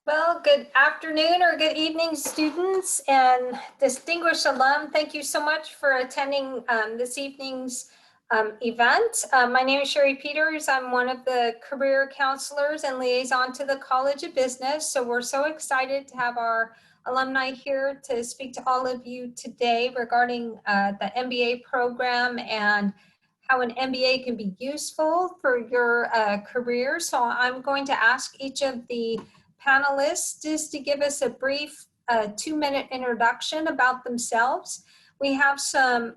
Well, good afternoon or good evening, students and distinguished alum. Thank you so much for attending this evening's event. My name is Sherry Peters. I'm one of the career counselors and liaison to the College of Business. So we're so excited to have our alumni here to speak to all of you today regarding the MBA program and how an MBA can be useful for your career. So I'm going to ask each of the panelists just to give us a brief 2-minute introduction about themselves. We have some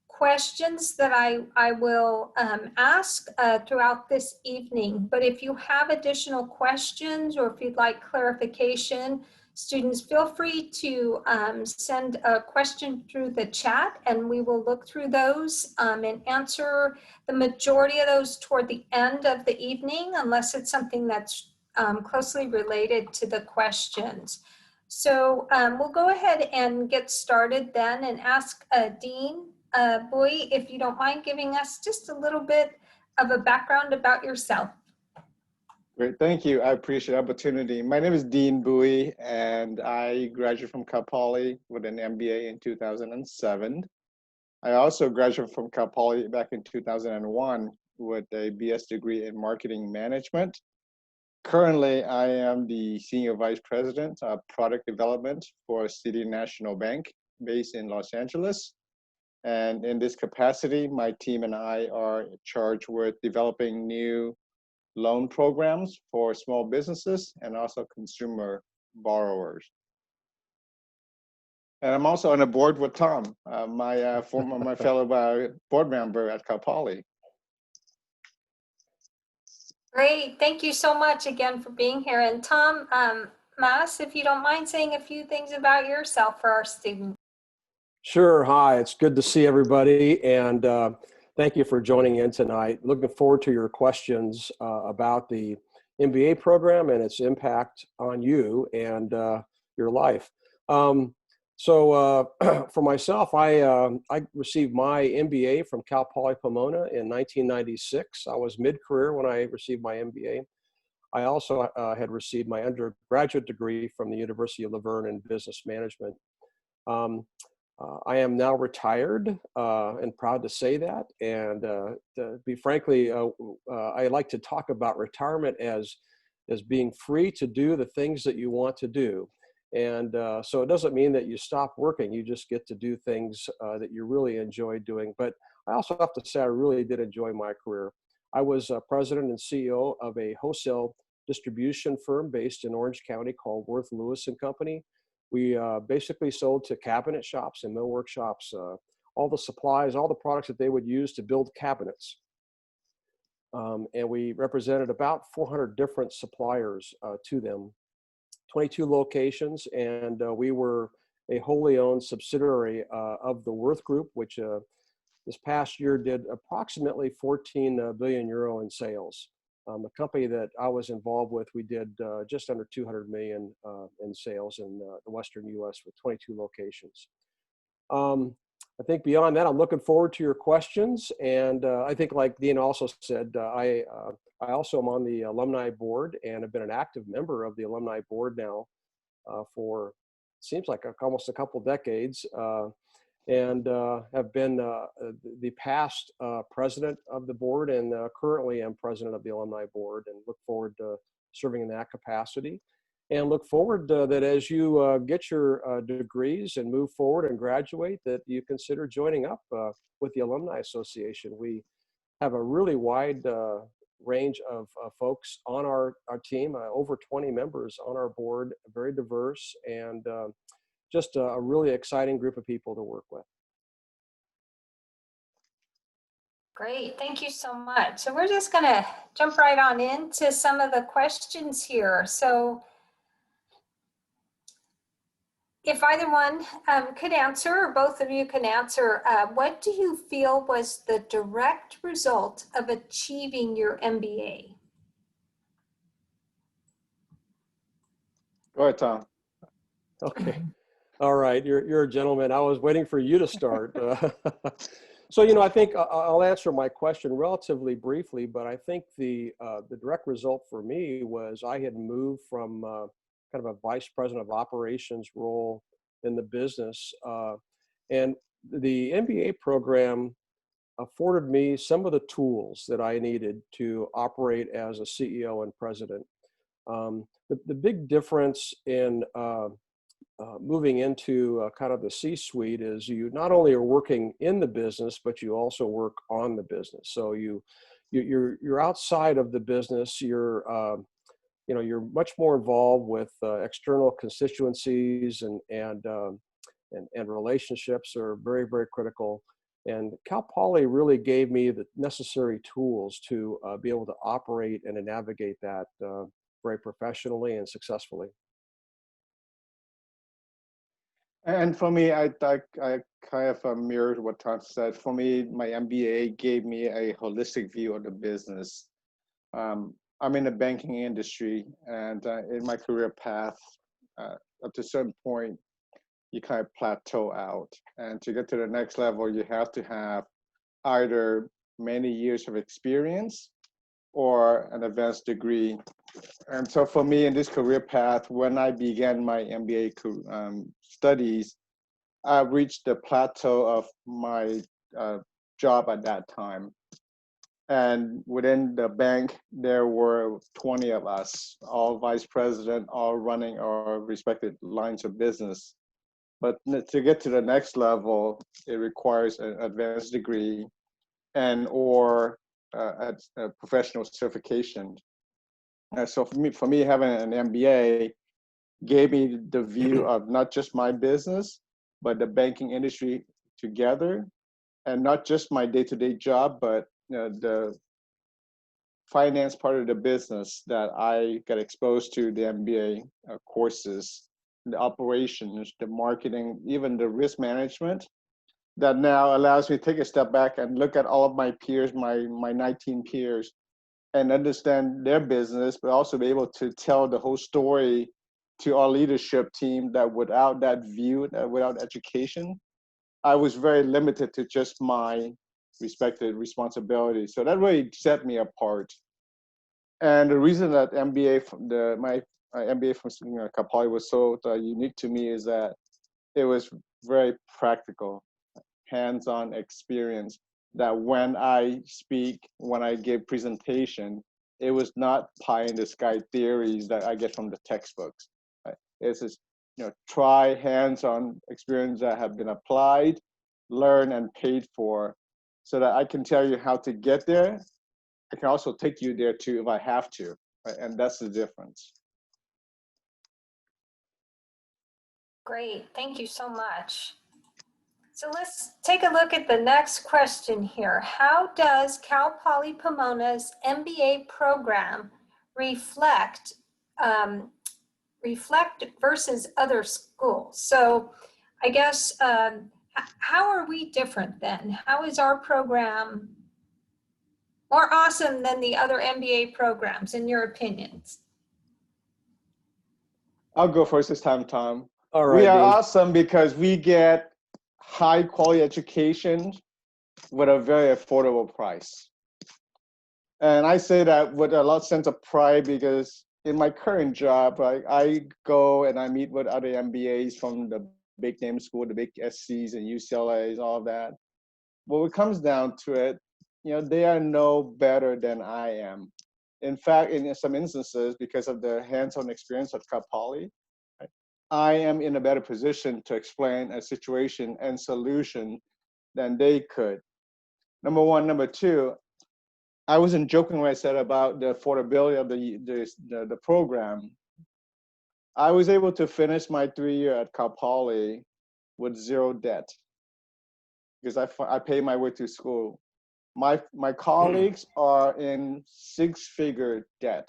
questions that I will ask throughout this evening, but if you have additional questions or if you'd like clarification, students feel free to send a question through the chat and we will look through those and answer the majority of those toward the end of the evening, unless it's something that's closely related to the questions. So we'll go ahead and get started then and ask Dean Bowie, if you don't mind giving us just a little bit of a background about yourself. Great, thank you. I appreciate the opportunity. My name is Dean Bowie, and I graduated from Cal Poly with an MBA in 2007. I also graduated from Cal Poly back in 2001 with a BS degree in marketing management. Currently, I am the Senior Vice President of Product Development for City National Bank based in Los Angeles. And in this capacity, my team and I are charged with developing new loan programs for small businesses and also consumer borrowers. And I'm also on a board with Tom, my fellow board member at Cal Poly. Great, thank you so much again for being here. And Tom Mauss, if you don't mind saying a few things about yourself for our students. Sure, hi, it's good to see everybody, and thank you for joining in tonight. Looking forward to your questions about the MBA program and its impact on you and your life. For myself, I received my MBA from Cal Poly Pomona in 1996. I was mid-career when I received my MBA. I also had received my undergraduate degree from the University of Laverne in business management. I am now retired and proud to say that. And to be frankly, I like to talk about retirement as being free to do the things that you want to do. And so it doesn't mean that you stop working, you just get to do things that you really enjoy doing. But I also have to say I really did enjoy my career. I was president and CEO of a wholesale distribution firm based in Orange County called Worth Lewis and Company. We basically sold to cabinet shops and millwork shops, all the supplies, all the products that they would use to build cabinets. And we represented about 400 different suppliers to them, 22 locations, and we were a wholly owned subsidiary of the Worth Group, which this past year did approximately 14 billion euro in sales. The company that I was involved with, we did just under 200 million in sales in the Western US with 22 locations. I think beyond that, I'm looking forward to your questions. And I think like Dean also said, I also am on the alumni board and have been an active member of the alumni board now for, seems like almost a couple decades. And have been the past president of the board, and currently am president of the alumni board, and look forward to serving in that capacity. And look forward that as you get your degrees and move forward and graduate, that you consider joining up with the Alumni Association. We have a really wide range of folks on our team, over 20 members on our board, very diverse, and just a really exciting group of people to work with. Great, thank you so much. So we're just gonna jump right on into some of the questions here. So if either one could answer, or both of you can answer, what do you feel was the direct result of achieving your MBA? Go ahead, Tom. Okay. All right. You're a gentleman. I was waiting for you to start. So, you know, I think I'll answer my question relatively briefly, but I think the direct result for me was I had moved from kind of a vice president of operations role in the business, and the MBA program afforded me some of the tools that I needed to operate as a CEO and president. The big difference in moving into kind of the C-suite is you not only are working in the business, but you also work on the business. So you're outside of the business. You know, you're much more involved with external constituencies and relationships are very, very critical. And Cal Poly really gave me the necessary tools to be able to operate and to navigate that very professionally and successfully. And for me, I kind of mirrored what Tom said. For me, my MBA gave me a holistic view of the business. I'm in the banking industry, and in my career path, up to a certain point, you kind of plateau out. And to get to the next level, you have to have either many years of experience or an advanced degree. And so for me in this career path, when I began my MBA studies, I reached the plateau of my job at that time. And within the bank, there were 20 of us, all vice president, all running our respective lines of business. But to get to the next level, it requires an advanced degree and or a professional certification. So for me, having an MBA gave me the view of not just my business, but the banking industry together, and not just my day-to-day job, but the finance part of the business that I got exposed to the MBA courses, the operations, the marketing, even the risk management, that now allows me to take a step back and look at all of my peers, my 19 peers, and understand their business, but also be able to tell the whole story to our leadership team that without that view, without education, I was very limited to just my respective responsibilities. So that really set me apart. And the reason that my MBA from Cal Poly was so unique to me is that it was very practical, hands-on experience, that when I speak, when I give presentation, it was not pie in the sky theories that I get from the textbooks. Right? It's just, try hands-on experience that have been applied, learned, and paid for, so that I can tell you how to get there. I can also take you there too if I have to, right? And that's the difference. Great, thank you so much. So let's take a look at the next question here. How does Cal Poly Pomona's MBA program reflect versus other schools? So I guess, how are we different then? How is our program more awesome than the other MBA programs, in your opinions? I'll go first this time, Tom. All right, We are Dean. awesome because we get high quality education with a very affordable price. And I say that with a lot of sense of pride because in my current job, I go and I meet with other MBAs from the big name school, the big SCs and UCLAs, all of that. When it comes down to it, they are no better than I am. In fact, in some instances, because of the hands-on experience at Cal Poly, I am in a better position to explain a situation and solution than they could. Number one. Number two, I wasn't joking when I said about the affordability of the program. I was able to finish my 3-year at Cal Poly with zero debt because I paid my way to school. My colleagues are in 6-figure debt.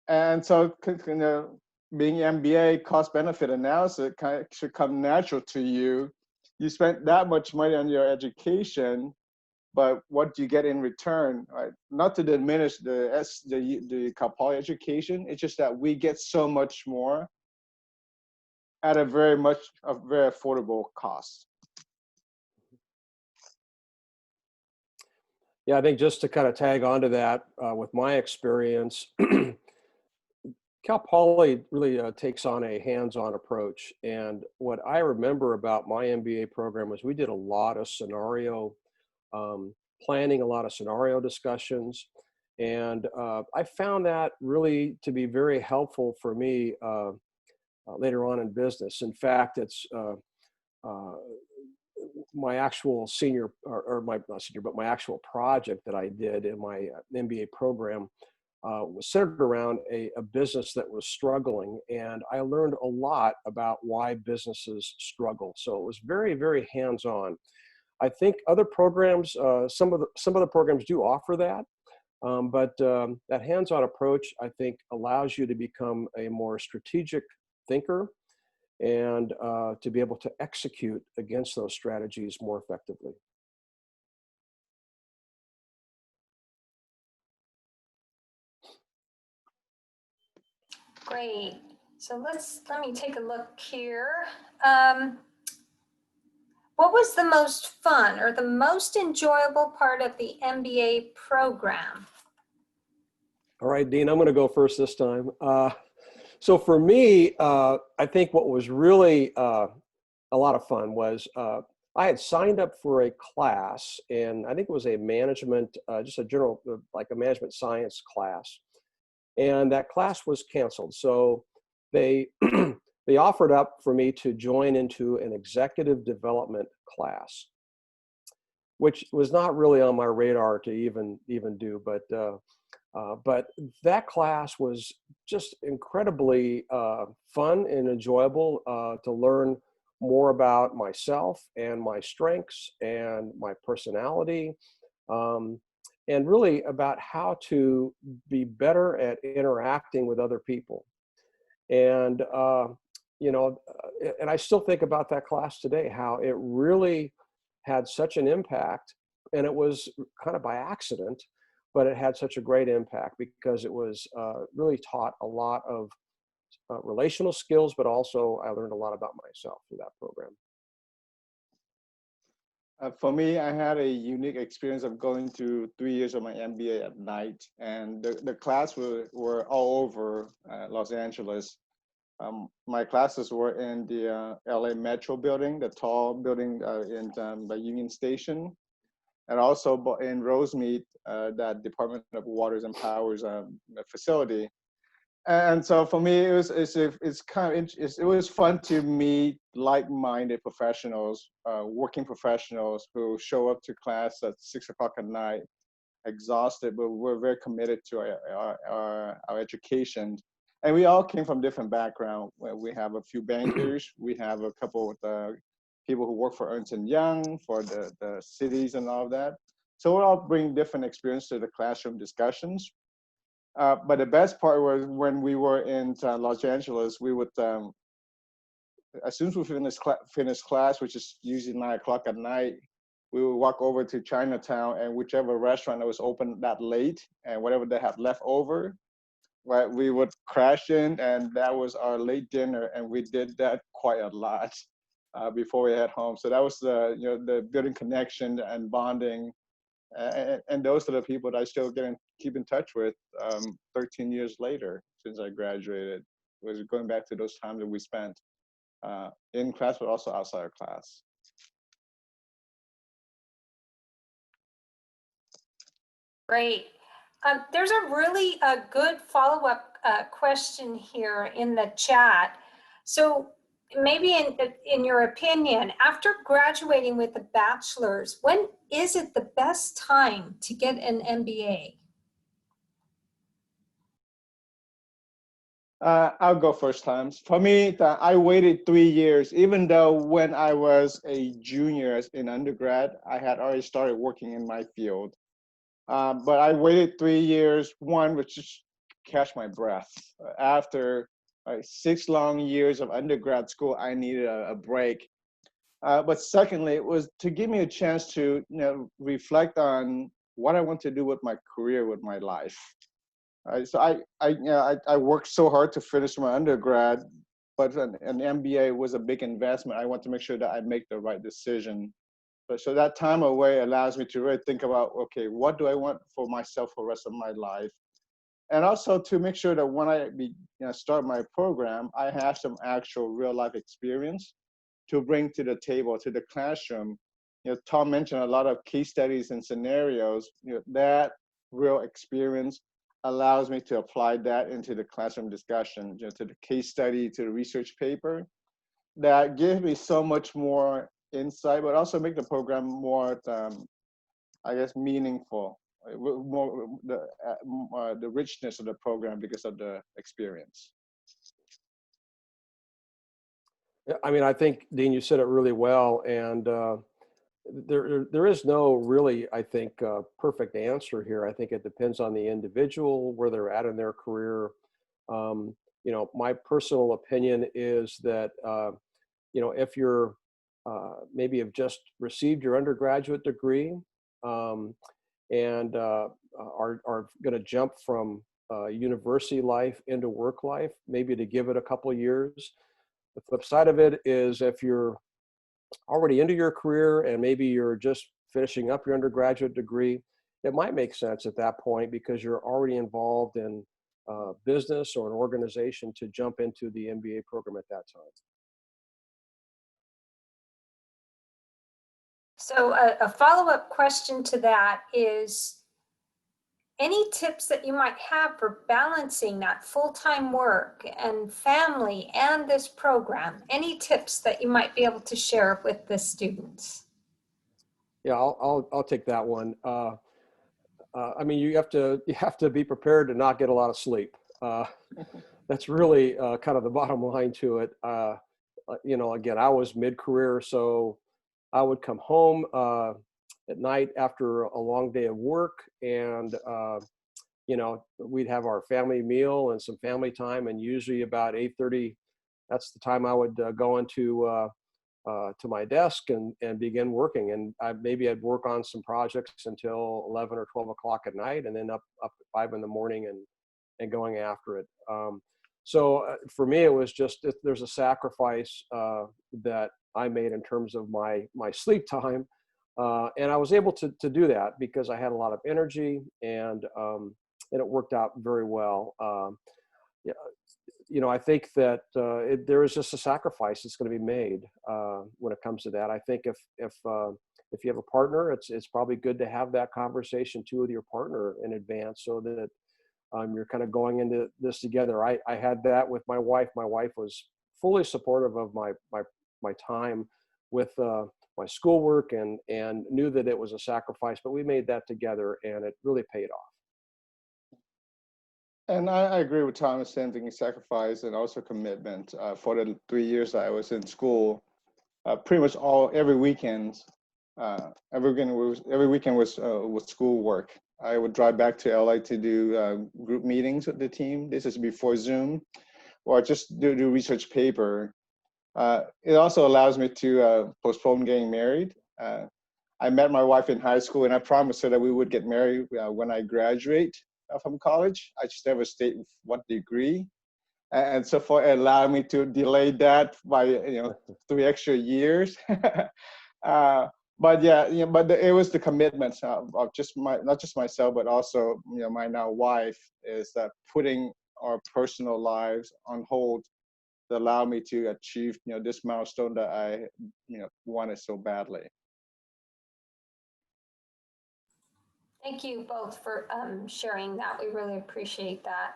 And so, being MBA cost benefit analysis should come natural to you. You spent that much money on your education, but what do you get in return? Right? Not to diminish the Cal Poly education, it's just that we get so much more at a very affordable cost. Yeah, I think just to kind of tag onto that with my experience, Cal Poly really takes on a hands-on approach. And what I remember about my MBA program was we did a lot of scenario um, planning, a lot of scenario discussions. And I found that really to be very helpful for me later on in business. In fact, it's uh, my actual senior, or my, not senior, but my actual project that I did in my MBA program was centered around a business that was struggling. And I learned a lot about why businesses struggle. So it was very, very hands-on. I think other programs, some of the programs do offer that, but that hands-on approach, I think, allows you to become a more strategic thinker and to be able to execute against those strategies more effectively. Great. So let me take a look here. What was the most fun or the most enjoyable part of the MBA program? All right, Dean, I'm going to go first this time. So for me, I think what was really a lot of fun was I had signed up for a class, and I think it was a management, just a general, like a management science class. And that class was canceled. So they, they offered up for me to join into an executive development class, which was not really on my radar to even do, but that class was just incredibly fun and enjoyable to learn more about myself and my strengths and my personality, and really about how to be better at interacting with other people. And, you know, and I still think about that class today, how it really had such an impact. And it was kind of by accident, but it had such a great impact because it was really taught a lot of relational skills, but also I learned a lot about myself through that program. For me, I had a unique experience of going through 3 years of my MBA at night, and the class were all over Los Angeles. My classes were in the LA Metro building, the tall building in the Union Station, and also in Rosemead, that Department of Waters and Powers facility. And so for me, it was fun to meet like-minded professionals, working professionals who show up to class at 6 o'clock at night, exhausted, but we're very committed to our education. And we all came from different backgrounds. We have a few bankers, we have a couple of people who work for Ernst & Young, for the cities and all of that. So we all bring different experience to the classroom discussions. But the best part was when we were in Los Angeles, we would, as soon as we finish class, which is usually 9 o'clock at night, we would walk over to Chinatown, and whichever restaurant that was open that late and whatever they had left over, right, we would crash in, and that was our late dinner. And we did that quite a lot before we head home. So that was the building connection and bonding. And those are the people that I still keep in touch with 13 years later since I graduated. It was going back to those times that we spent in class, but also outside of class. Great. There's a really good follow-up question here in the chat. So maybe in your opinion, after graduating with a bachelor's, when is it the best time to get an MBA? I'll go first times. For me, I waited 3 years, even though when I was a junior in undergrad, I had already started working in my field. But I waited 3 years, which is catch my breath. After 6 long years of undergrad school, I needed a break. But secondly, it was to give me a chance to reflect on what I want to do with my career, with my life. So I worked so hard to finish my undergrad, but an MBA was a big investment. I want to make sure that I make the right decision. So that time away allows me to really think about, okay, what do I want for myself for the rest of my life? And also to make sure that when I start my program, I have some actual real life experience to bring to the table, to the classroom. Tom mentioned a lot of case studies and scenarios. That real experience allows me to apply that into the classroom discussion, to the case study, to the research paper. That gives me so much more insight, but also make the program more, I guess, meaningful. More the richness of the program because of the experience. Yeah, I mean, I think, Dean, you said it really well, and there is no really, I think, perfect answer here. I think it depends on the individual, where they're at in their career. My personal opinion is that if you're maybe have just received your undergraduate degree and are going to jump from university life into work life, maybe to give it a couple of years. The flip side of it is if you're already into your career and maybe you're just finishing up your undergraduate degree, it might make sense at that point because you're already involved in business or an organization to jump into the MBA program at that time. So a follow-up question to that is, any tips that you might have for balancing that full-time work and family and this program? Any tips that you might be able to share with the students? Yeah, I'll take that one. I mean, you have to be prepared to not get a lot of sleep. That's really kind of the bottom line to it. Again, I was mid-career, so I would come home at night after a long day of work, and we'd have our family meal and some family time, and usually about 8:30, that's the time I would go into to my desk and begin working. And maybe I'd work on some projects until 11 or 12 o'clock at night, and then up at 5 in the morning and going after it. So for me, it was just, there's a sacrifice that I made in terms of my sleep time. And I was able to do that because I had a lot of energy, and it worked out very well. Yeah, I think that there is just a sacrifice that's going to be made when it comes to that. I think if you have a partner, it's probably good to have that conversation too with your partner in advance, so that you're kind of going into this together. I had that with my wife. My wife was fully supportive of my time with my schoolwork and knew that it was a sacrifice, but we made that together, and it really paid off. And I agree with Thomas, same thing, sacrifice and also commitment. For the 3 years that I was in school, pretty much every weekend was school work. I would drive back to LA to do group meetings with the team. This is before Zoom, or just do research paper. It also allows me to postpone getting married. I met my wife in high school, and I promised her that we would get married when I graduate from college. I just never stated what degree. And so far, it allowed me to delay that by 3 extra years. But it was the commitment of just not just myself, but also my now wife, is that putting our personal lives on hold that allowed me to achieve this milestone that I wanted so badly. Thank you both for sharing that. We really appreciate that.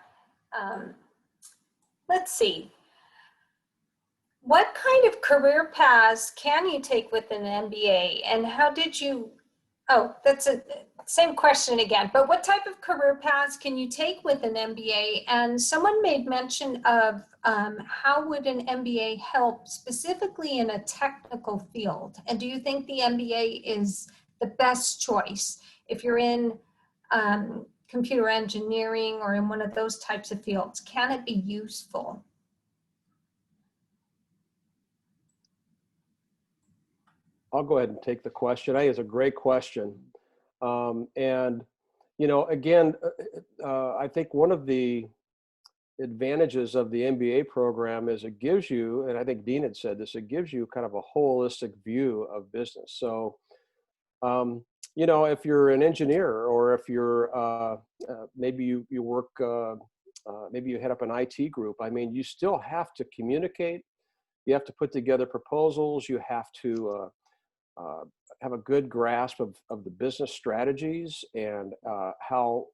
Let's see. What kind of career paths can you take with an MBA, and how did you, that's a same question again, but what type of career paths can you take with an MBA? And someone made mention of how would an MBA help specifically in a technical field? And do you think the MBA is the best choice if you're in computer engineering or in one of those types of fields? Can it be useful? I'll go ahead and take the question. I think it's a great question. And, again, I think one of the advantages of the MBA program is it gives you, and I think Dean had said this, it gives you kind of a holistic view of business. So You know, if you're an engineer, or if you're maybe you work, maybe you head up an IT group. I mean, you still have to communicate. You have to put together proposals. You have to have a good grasp of the business strategies, and how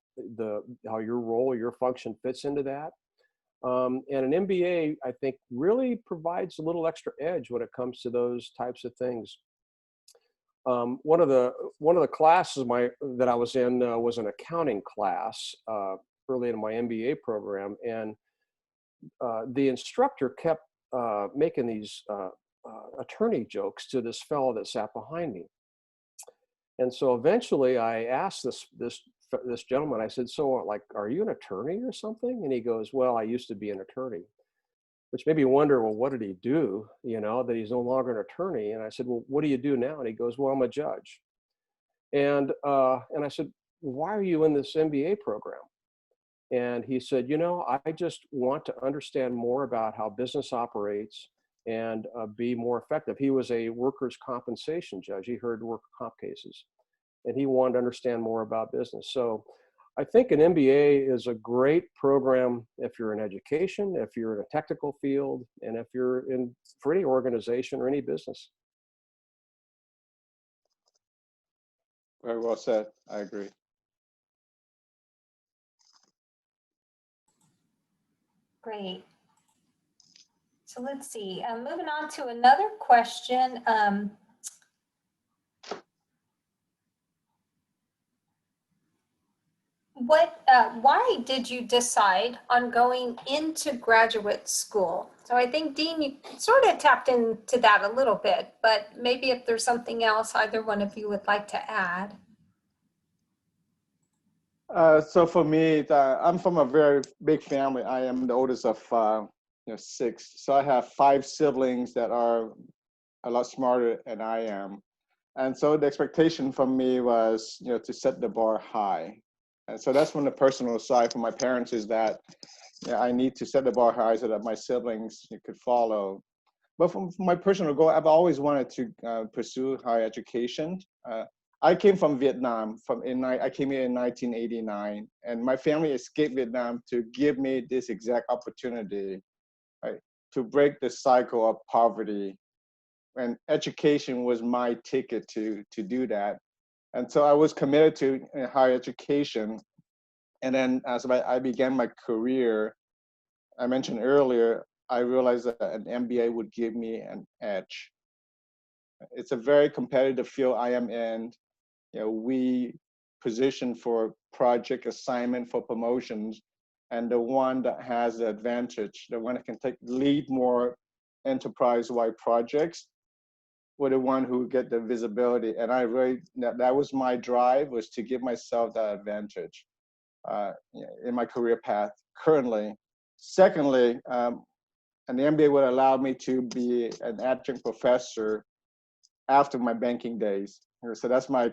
your role, your function fits into that. And an MBA, I think, really provides a little extra edge when it comes to those types of things. One of the classes that I was in was an accounting class early in my MBA program, and the instructor kept making these attorney jokes to this fellow that sat behind me. And so eventually I asked this gentleman, I said, "So, like, are you an attorney or something?" And he goes, "Well, I used to be an attorney," which made me wonder, well, what did he do, you know, that he's no longer an attorney? And I said, "Well, what do you do now?" And he goes, "Well, I'm a judge." And I said, "Why are you in this MBA program?" And he said, "You know, I just want to understand more about how business operates and be more effective." He was a workers' compensation judge. He heard worker comp cases, and he wanted to understand more about business. So I think an MBA is a great program if you're in education, if you're in a technical field, and if you're for any organization or any business. Very well said. I agree. Great. So let's see, moving on to another question. Why did you decide on going into graduate school? So I think, Dean, you sort of tapped into that a little bit, but maybe if there's something else either one of you would like to add. So for me, I'm from a very big family. I am the oldest of 6. So I have 5 siblings that are a lot smarter than I am. And so the expectation from me was, to set the bar high. And so that's from the personal side from my parents, is that I need to set the bar high so that my siblings could follow. But from my personal goal, I've always wanted to pursue higher education. I came from Vietnam. I came here in 1989, and my family escaped Vietnam to give me this exact opportunity, right, to break the cycle of poverty. And education was my ticket to do that. And so I was committed to higher education. And then as I began my career, I mentioned earlier, I realized that an MBA would give me an edge. It's a very competitive field I am in. We position for project assignment, for promotions, and the one that has the advantage, the one that can lead more enterprise-wide projects, were the one who get the visibility. And I really, that was my drive, was to give myself that advantage in my career path currently. Secondly, an MBA would allow me to be an adjunct professor after my banking days. So that's my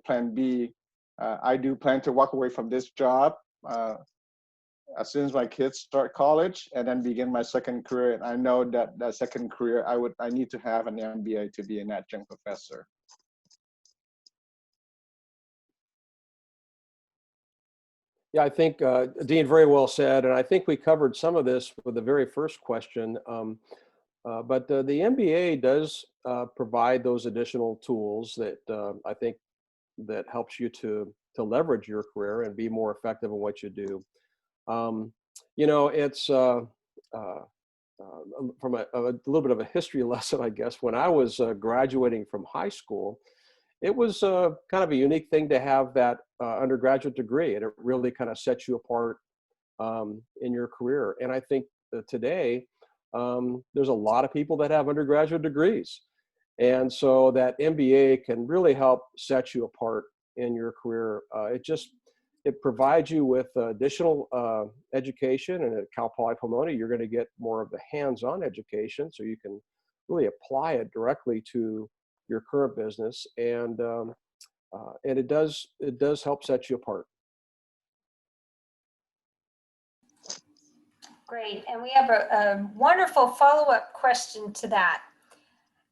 plan B. I do plan to walk away from this job as soon as my kids start college, and then begin my second career. And I know that second career, I need to have an MBA to be an adjunct professor. Yeah, I think Dean, very well said, and I think we covered some of this with the very first question. But the MBA does provide those additional tools that I think that helps you to leverage your career and be more effective in what you do. It's from a little bit of a history lesson, I guess. When I was graduating from high school, it was kind of a unique thing to have that undergraduate degree, and it really kind of sets you apart in your career. And I think today, there's a lot of people that have undergraduate degrees. And so that MBA can really help set you apart in your career. It provides you with additional education, and at Cal Poly Pomona, you're going to get more of the hands-on education, so you can really apply it directly to your current business, and it does help set you apart. Great, and we have a wonderful follow-up question to that.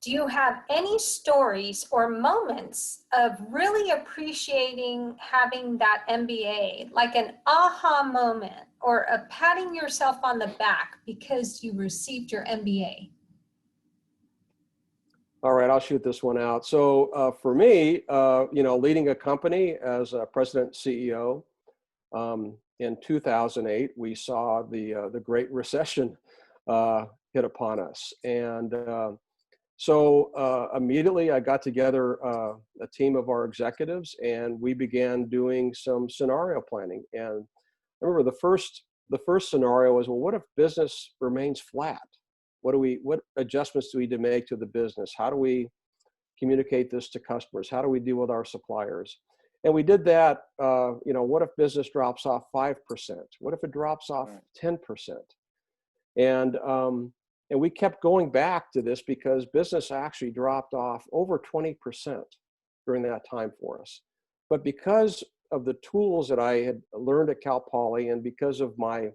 do you have any stories or moments of really appreciating having that MBA, like an aha moment or a patting yourself on the back because you received your MBA? All right, I'll shoot this one out. So for me, leading a company as a president CEO, in 2008, we saw the Great Recession hit upon us, and so immediately I got together a team of our executives, and we began doing some scenario planning. And I remember the first scenario was, well, what if business remains flat? What adjustments do we need to make to the business? How do we communicate this to customers? How do we deal with our suppliers? And we did that. What if business drops off 5%? What if it drops off 10%? And we kept going back to this because business actually dropped off over 20% during that time for us. But because of the tools that I had learned at Cal Poly, and because of my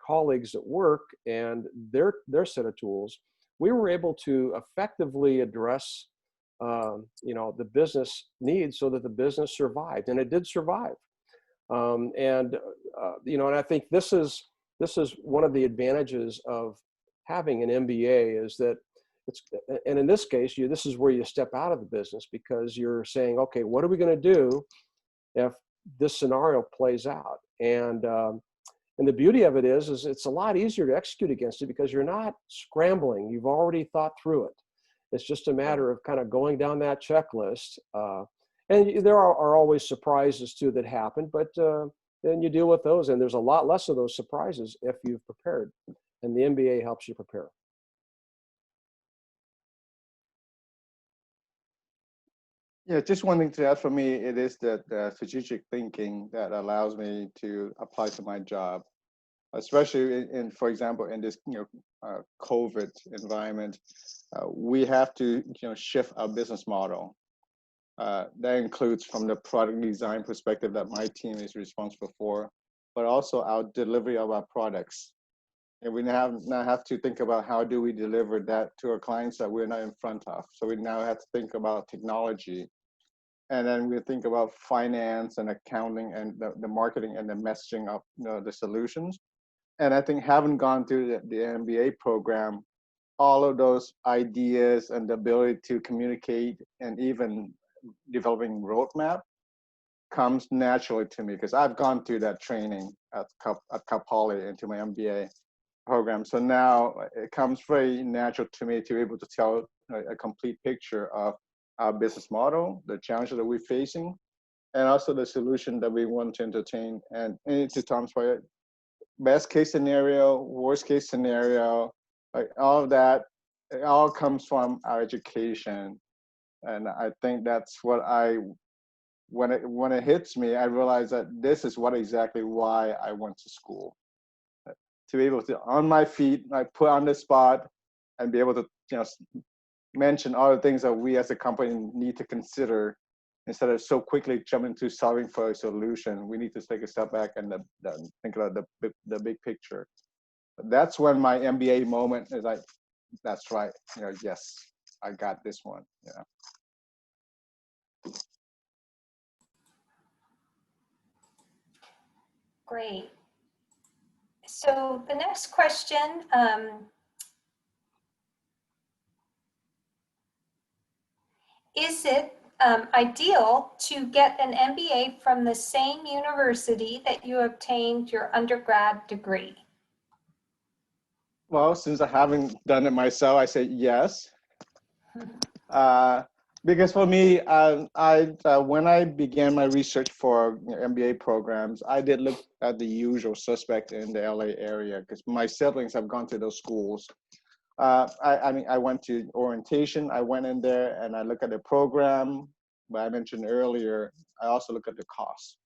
colleagues at work and their set of tools, we were able to effectively address the business needs so that the business survived, and it did survive. And I think this is one of the advantages of having an MBA, is that and in this case, this is where you step out of the business, because you're saying, okay, what are we going to do if this scenario plays out? And the beauty of it is it's a lot easier to execute against it because you're not scrambling. You've already thought through it. It's just a matter of kind of going down that checklist. And there are always surprises too that happen, but then you deal with those, and there's a lot less of those surprises if you've prepared. And the MBA helps you prepare. Yeah, just one thing to add for me, it is that strategic thinking that allows me to apply to my job, especially for example, in this COVID environment. We have to shift our business model. That includes from the product design perspective that my team is responsible for, but also our delivery of our products. And we now have to think about how do we deliver that to our clients that we're not in front of. So we now have to think about technology. And then we think about finance and accounting and the marketing and the messaging of the solutions. And I think having gone through the MBA program, all of those ideas and the ability to communicate and even developing roadmap comes naturally to me, because I've gone through that training at Cal Poly into my MBA program. So now it comes very natural to me to be able to tell a complete picture of our business model, the challenges that we're facing, and also the solution that we want to entertain. And to Tom's point, best case scenario, worst case scenario, like all of that, it all comes from our education. And I think that's what when it hits me, I realize that this is exactly why I went to school. To be able to, on my feet, like put on the spot and be able to mention all the things that we as a company need to consider instead of so quickly jumping to solving for a solution. We need to take a step back and think about the big picture. That's when my MBA moment is like, that's right. Yes, I got this one. Yeah. Great. So the next question, is it ideal to get an MBA from the same university that you obtained your undergrad degree? Well, since I haven't done it myself, I say yes. Because for me, when I began my research for MBA programs, I did look at the usual suspect in the LA area, because my siblings have gone to those schools. I went to orientation. I went in there and I looked at the program, but I mentioned earlier, I also look at the cost.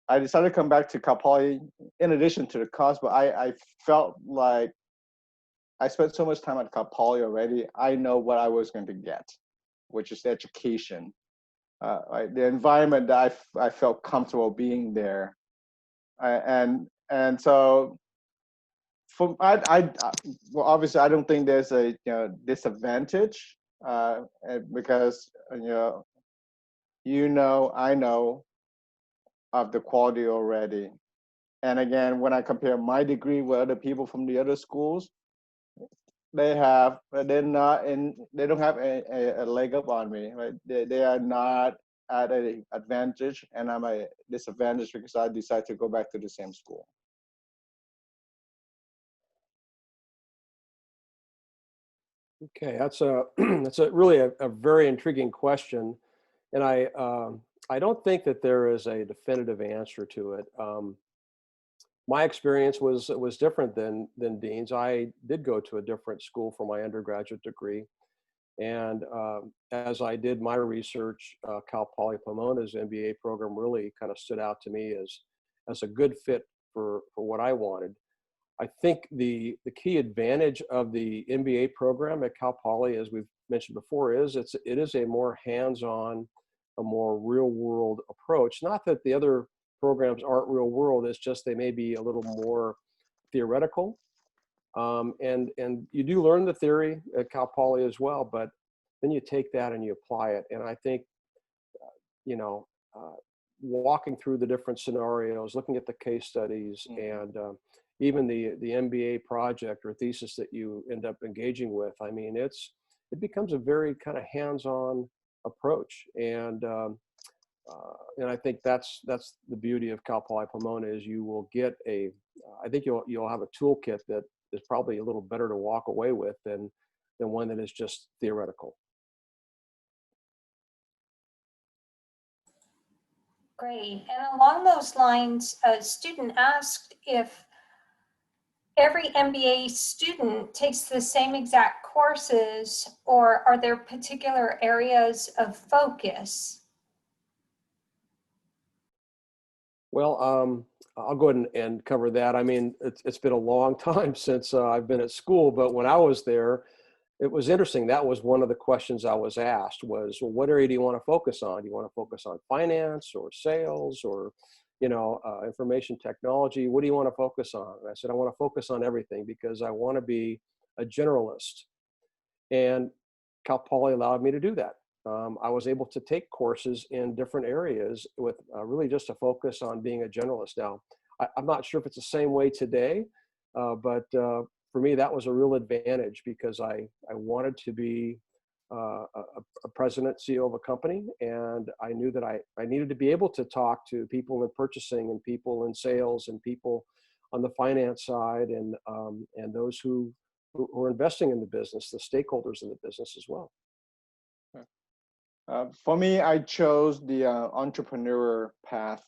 I decided to come back to Cal Poly in addition to the cost, but I felt like I spent so much time at Cal Poly already. I know what I was going to get, which is education. The environment that I felt comfortable being there. And so well, obviously, I don't think there's a disadvantage because I know of the quality already. And again, when I compare my degree with other people from the other schools, they're not in, they don't have a leg up on me, right? They are not at an advantage, and I'm a disadvantage because I decided to go back to the same school. Okay, that's a that's a really a very intriguing question, and I don't think that there is a definitive answer to it. My experience was different than Dean's. I did go to a different school for my undergraduate degree, and as I did my research, Cal Poly Pomona's MBA program really kind of stood out to me as a good fit for what I wanted. I think the key advantage of the MBA program at Cal Poly, as we've mentioned before, is it is a more hands-on, a more real-world approach. Not that the other programs aren't real-world; it's just they may be a little more theoretical. And you do learn the theory at Cal Poly as well, but then you take that and you apply it. And I think you know, walking through the different scenarios, looking at the case studies, and even the MBA project or thesis that you end up engaging with. I mean, it becomes a very kind of hands-on approach, and I think that's the beauty of Cal Poly Pomona is you will get I think you'll have a toolkit that is probably a little better to walk away with than one that is just theoretical. Great. And along those lines, a student asked if every MBA student takes the same exact courses, or are there particular areas of focus? Well, I'll go ahead and cover that. I mean, it's been a long time since I've been at school, but when I was there, it was interesting. That was one of the questions I was asked was, well, what area do you want to focus on? Do you want to focus on finance or sales or, information technology? What do you want to focus on? And I said, I want to focus on everything because I want to be a generalist. And Cal Poly allowed me to do that. I was able to take courses in different areas with really just a focus on being a generalist. Now, I'm not sure if it's the same way today, but for me, that was a real advantage because I wanted to be a president, CEO of a company, and I knew that I needed to be able to talk to people in purchasing and people in sales and people on the finance side and those who are investing in the business, the stakeholders in the business as well. For me, I chose the entrepreneur path.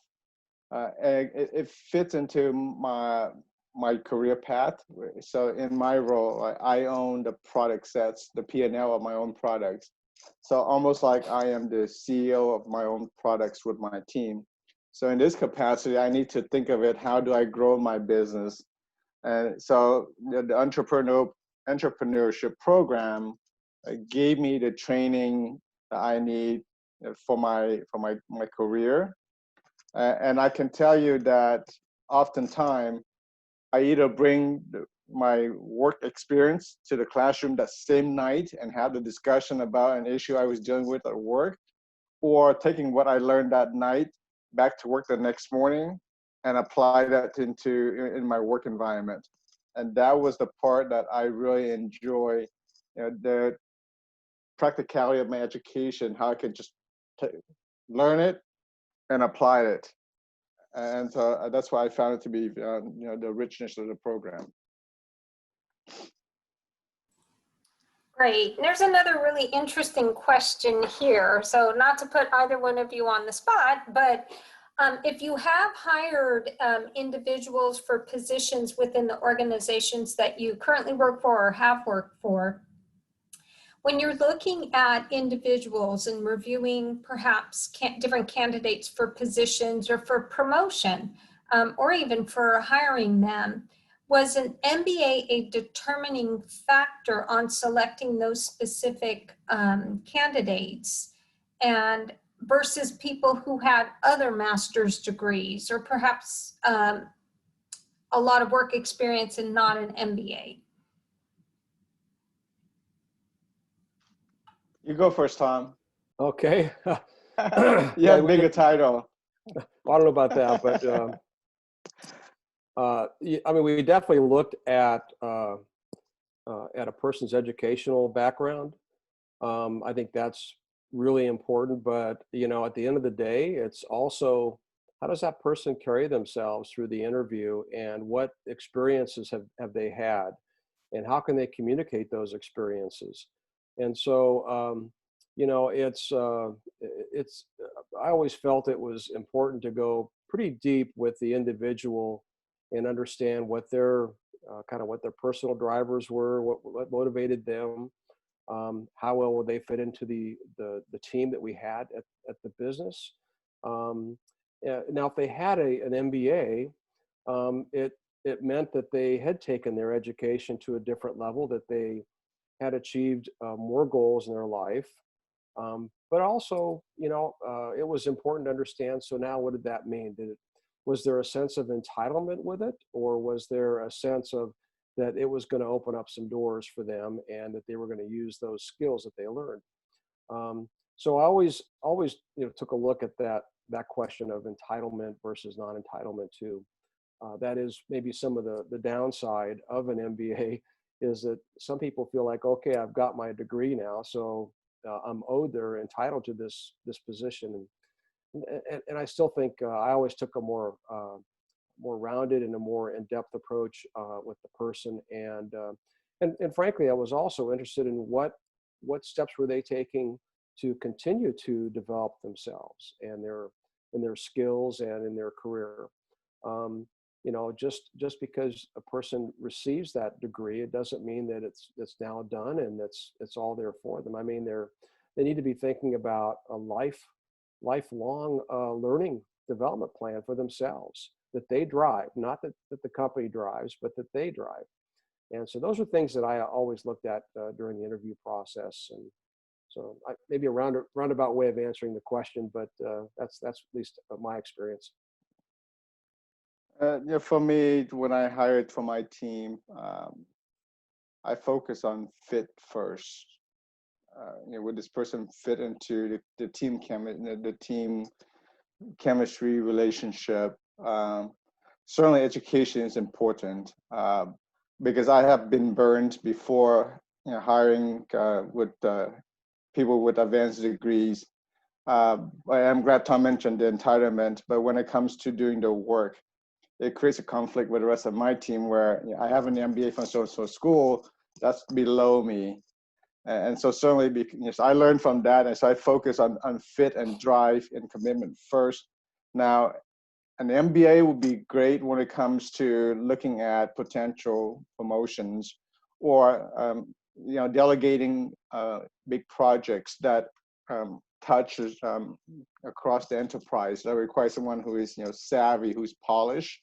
It fits into my career path. So in my role, I own the product sets, the P&L of my own products. So almost like I am the CEO of my own products with my team. So in this capacity, I need to think of it, how do I grow my business? And so the entrepreneurship program gave me the training that I need for my career. And I can tell you that oftentimes I either bring my work experience to the classroom that same night and have the discussion about an issue I was dealing with at work, or taking what I learned that night back to work the next morning and apply that in my work environment. And that was the part that I really enjoy, the practicality of my education, how I could just learn it and apply it. And so that's why I found it to be, the richness of the program. Great. There's another really interesting question here. So not to put either one of you on the spot, but if you have hired individuals for positions within the organizations that you currently work for or have worked for, when you're looking at individuals and reviewing perhaps different candidates for positions or for promotion, or even for hiring them, was an MBA a determining factor on selecting those specific candidates and versus people who had other master's degrees or perhaps a lot of work experience and not an MBA? You go first, Tom. Okay. You Yeah, have bigger title. I don't know about that, but I mean, we definitely looked at a person's educational background. I think that's really important, but you know, at the end of the day, it's also how does that person carry themselves through the interview, and what experiences have they had, and how can they communicate those experiences? And so, you know, I always felt it was important to go pretty deep with the individual and understand what their kind of what their personal drivers were, what motivated them, how well would they fit into the team that we had at the business. Now, if they had an MBA, it meant that they had taken their education to a different level, that they had achieved more goals in their life. But also, you know, it was important to understand. So now, what did that mean? Was there a sense of entitlement with it, or was there a sense of that it was going to open up some doors for them, and that they were going to use those skills that they learned? So I always, you know, took a look at that question of entitlement versus non-entitlement too. That is maybe some of the downside of an MBA, is that some people feel like, okay, I've got my degree now, so I'm owed, they're entitled to this position. And I still think I always took a more rounded and a more in-depth approach with the person, and frankly, I was also interested in what steps were they taking to continue to develop themselves and their skills and in their career. You know, just because a person receives that degree, it doesn't mean that it's now done and it's all there for them. I mean, they need to be thinking about a lifelong learning development plan for themselves that they drive, not that the company drives, but that they drive. And so those are things that I always looked at during the interview process. And so maybe a roundabout way of answering the question, but that's at least my experience. Yeah, for me, when I hired for my team, I focus on fit first. You know, would this person fit into the team chemistry relationship? Certainly, education is important because I have been burned before, you know, hiring with people with advanced degrees. I'm glad Tom mentioned the entitlement, but when it comes to doing the work, it creates a conflict with the rest of my team where, you know, I have an MBA from so school that's below me. And so certainly, because I learned from that, and so I focus on fit and drive and commitment first. Now, an MBA would be great when it comes to looking at potential promotions or you know, delegating big projects that touches across the enterprise. That requires someone who is, you know, savvy, who's polished,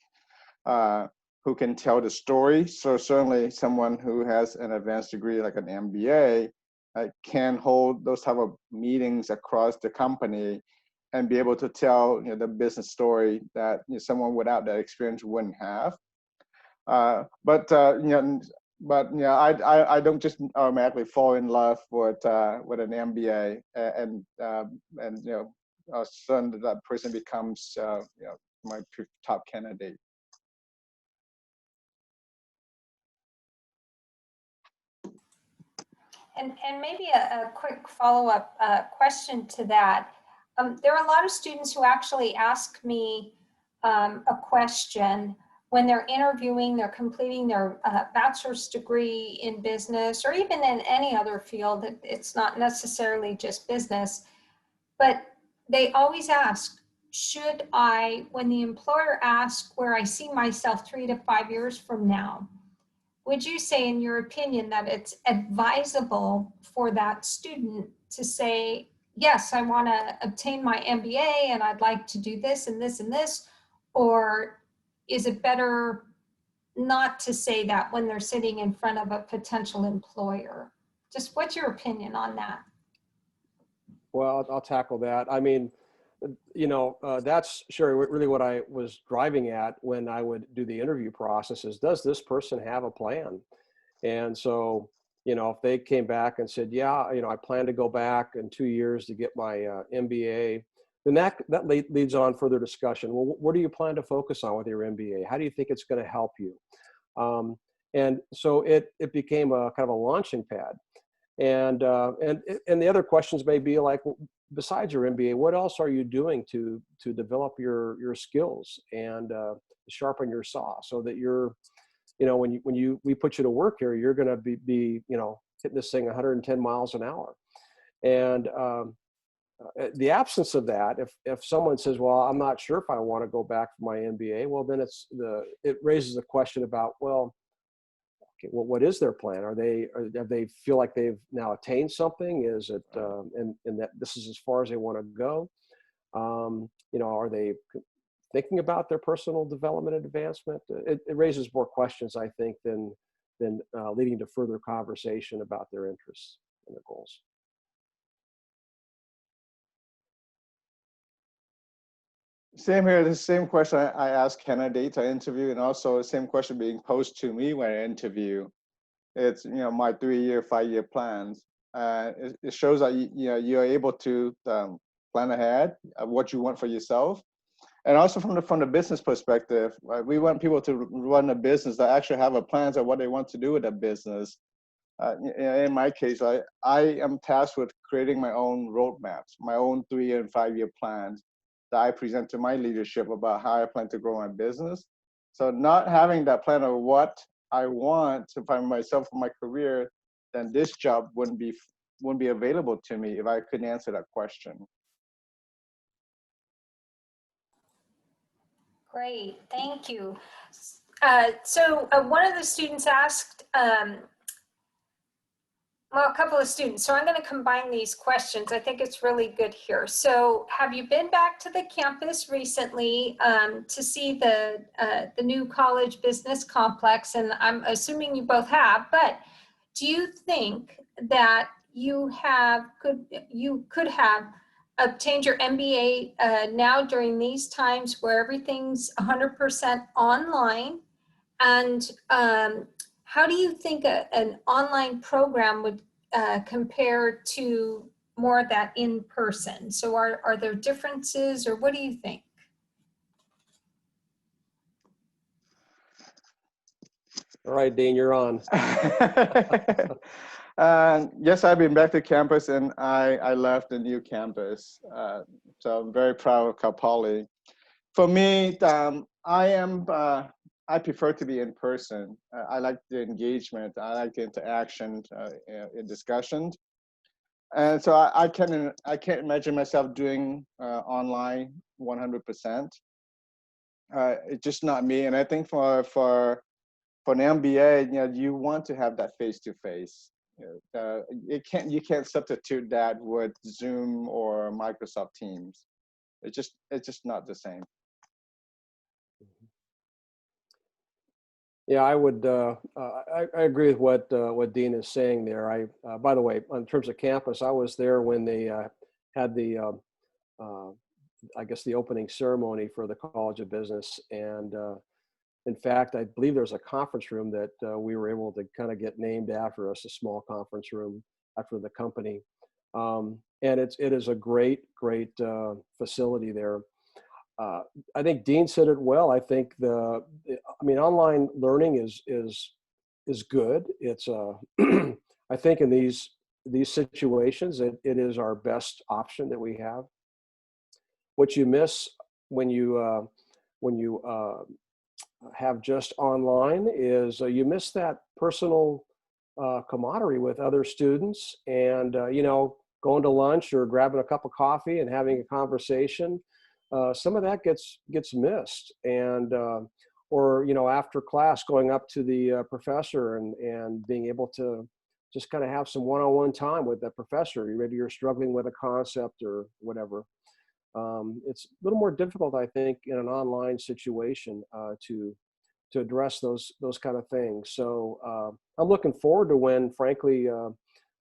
who can tell the story. So certainly someone who has an advanced degree like an MBA can hold those type of meetings across the company and be able to tell, you know, the business story that, you know, someone without that experience wouldn't have. You know, I don't just automatically fall in love with an MBA and you know, suddenly that person becomes you know, my top candidate. And maybe a quick follow-up question to that. There are a lot of students who actually ask me a question when they're interviewing, they're completing their bachelor's degree in business or even in any other field. It's not necessarily just business, but they always ask, should I, when the employer asks where I see myself 3 to 5 years from now, would you say, in your opinion, that it's advisable for that student to say, yes, I want to obtain my MBA and I'd like to do this and this and this? Or is it better not to say that when they're sitting in front of a potential employer? Just what's your opinion on that? Well, I'll tackle that. I mean, that's Sherry, really what I was driving at when I would do the interview process is, does this person have a plan? And so, if they came back and said, yeah, I plan to go back in 2 years to get my MBA, then that leads on further discussion. Well, what do you plan to focus on with your MBA? How do you think it's going to help you? And so it became a kind of a launching pad. And the other questions may be like, well, besides your MBA, what else are you doing to develop your skills and sharpen your saw, so that you're, when we put you to work here, you're going to be hitting this thing 110 miles an hour. And the absence of that, if someone says, well, I'm not sure if I want to go back for my MBA, well, then it raises a question about, well, okay, well, what is their plan? Have they feel like they've now attained something? Is it, and that this is as far as they want to go? Are they thinking about their personal development and advancement? It raises more questions, I think, than leading to further conversation about their interests and their goals. Same here. The same question I ask candidates I interview, and also the same question being posed to me when I interview. It's my 3-year, 5-year plans. It shows that you're able to plan ahead of what you want for yourself, and also from the business perspective. We want people to run a business that actually have a plans of what they want to do with that business. In my case, I am tasked with creating my own roadmaps, my own 3-year and 5-year plans that I present to my leadership about how I plan to grow my business. So not having that plan of what I want to find myself in my career, then this job wouldn't be available to me if I couldn't answer that question. Great, thank you. So one of the students asked, well, a couple of students. So I'm going to combine these questions. I think it's really good here. So have you been back to the campus recently to see the new college business complex? And I'm assuming you both have, but do you think that you could have obtained your MBA now during these times where everything's 100% online? And how do you think an online program would compare to more of that in person? So are there differences, or what do you think? All right, Dean, you're on. Yes, I've been back to campus, and I left the new campus. So I'm very proud of Cal Poly. For me, I prefer to be in person. I like the engagement. I like the interaction in discussions. And so I can't imagine myself doing online 100%. It's just not me. And I think for an MBA, you want to have that face-to-face. You can't substitute that with Zoom or Microsoft Teams. It's just not the same. Yeah, I would. I agree with what Dean is saying there. By the way, in terms of campus, I was there when they had the, I guess, the opening ceremony for the College of Business, and in fact, I believe there's a conference room that we were able to kind of get named after us, a small conference room after the company, and it is a great facility there. I think Dean said it well. I think online learning is good. It's I think in these situations, it is our best option that we have. What you miss when you have just online is you miss that personal camaraderie with other students, and going to lunch or grabbing a cup of coffee and having a conversation. Some of that gets missed, and or after class going up to the professor and being able to just kind of have some one-on-one time with that professor. Maybe you're struggling with a concept or whatever. It's a little more difficult, I think, in an online situation to address those kind of things. So I'm looking forward to when, frankly,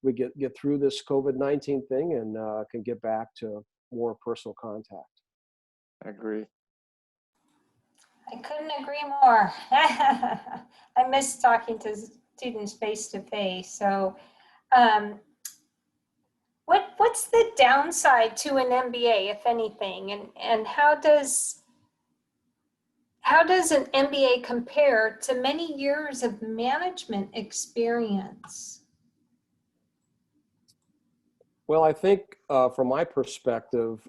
we get through this COVID-19 thing and can get back to more personal contact. I agree. I couldn't agree more. I miss talking to students face to face. So what's the downside to an MBA, if anything? And how does an MBA compare to many years of management experience? Well, I think from my perspective,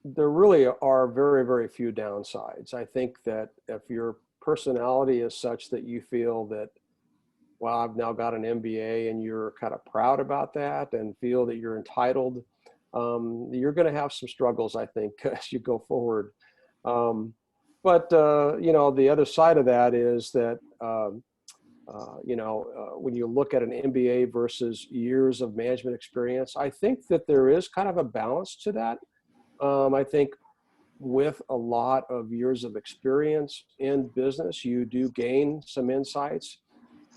there really are very, very few downsides. I think that if your personality is such that you feel that, well, I've now got an MBA and you're kind of proud about that and feel that you're entitled, you're going to have some struggles, I think, as you go forward. You know, the other side of that is that, when you look at an MBA versus years of management experience, I think that there is kind of a balance to that. I think with a lot of years of experience in business, you do gain some insights.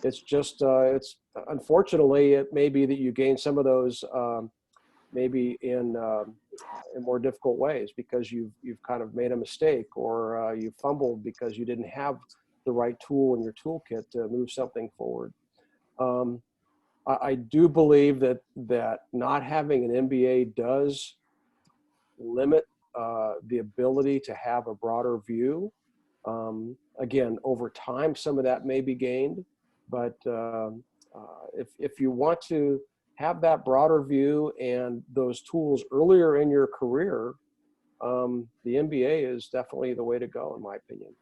It's just, it's unfortunately, it may be that you gain some of those maybe in more difficult ways because you've kind of made a mistake or you fumbled because you didn't have the right tool in your toolkit to move something forward. I do believe that not having an MBA does limit the ability to have a broader view. Again, over time, some of that may be gained, but if you want to have that broader view and those tools earlier in your career, the MBA is definitely the way to go, in my opinion.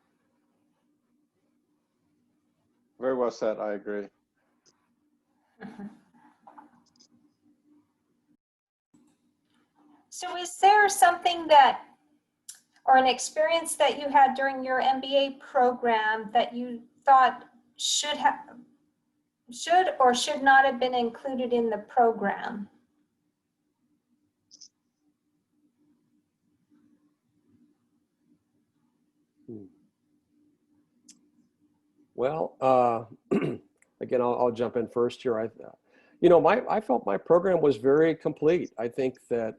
Very well said. I agree. So is there something that, or an experience that you had during your MBA program that you thought should or should not have been included in the program? Well, again, I'll jump in first here. I felt my program was very complete. I think that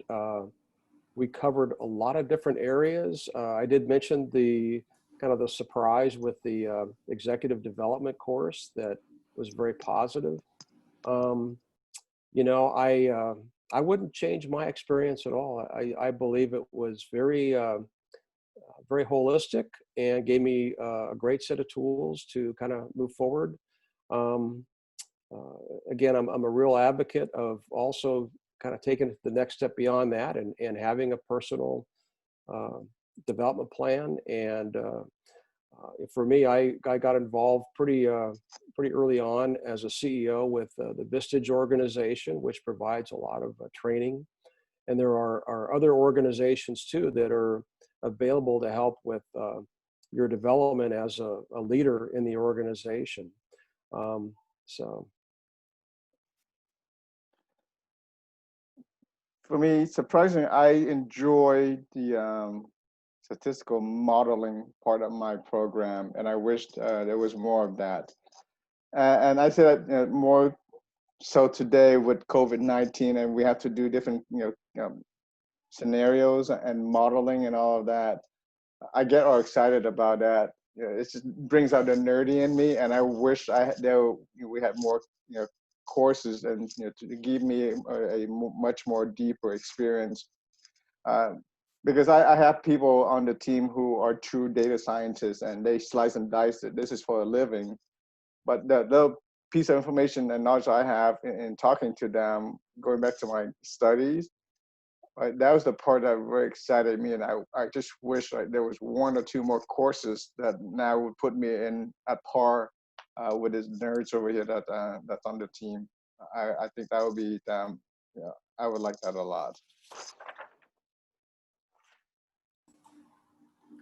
we covered a lot of different areas. I did mention the kind of the surprise with the executive development course that was very positive. I wouldn't change my experience at all. I believe it was very very holistic and gave me a great set of tools to kind of move forward. Again, I'm a real advocate of also kind of taking the next step beyond that and having a personal development plan. And for me, I got involved pretty early on as a CEO with the Vistage organization, which provides a lot of training. And there are other organizations too that are available to help with your development as a leader in the organization. For me, surprisingly, I enjoy the statistical modeling part of my program, and I wished there was more of that. And I say that more so today with COVID-19, and we have to do different scenarios and modeling and all of that. I get all excited about that. It just brings out the nerdy in me, and I wish we had more courses and to give me a much more deeper experience. Because I have people on the team who are true data scientists and they slice and dice it. This is for a living. But the piece of information and knowledge I have in talking to them, going back to my studies, that was the part that really excited me. And I just wish there was one or two more courses that now would put me in at par with these nerds over here that's on the team. I think that would be, I would like that a lot.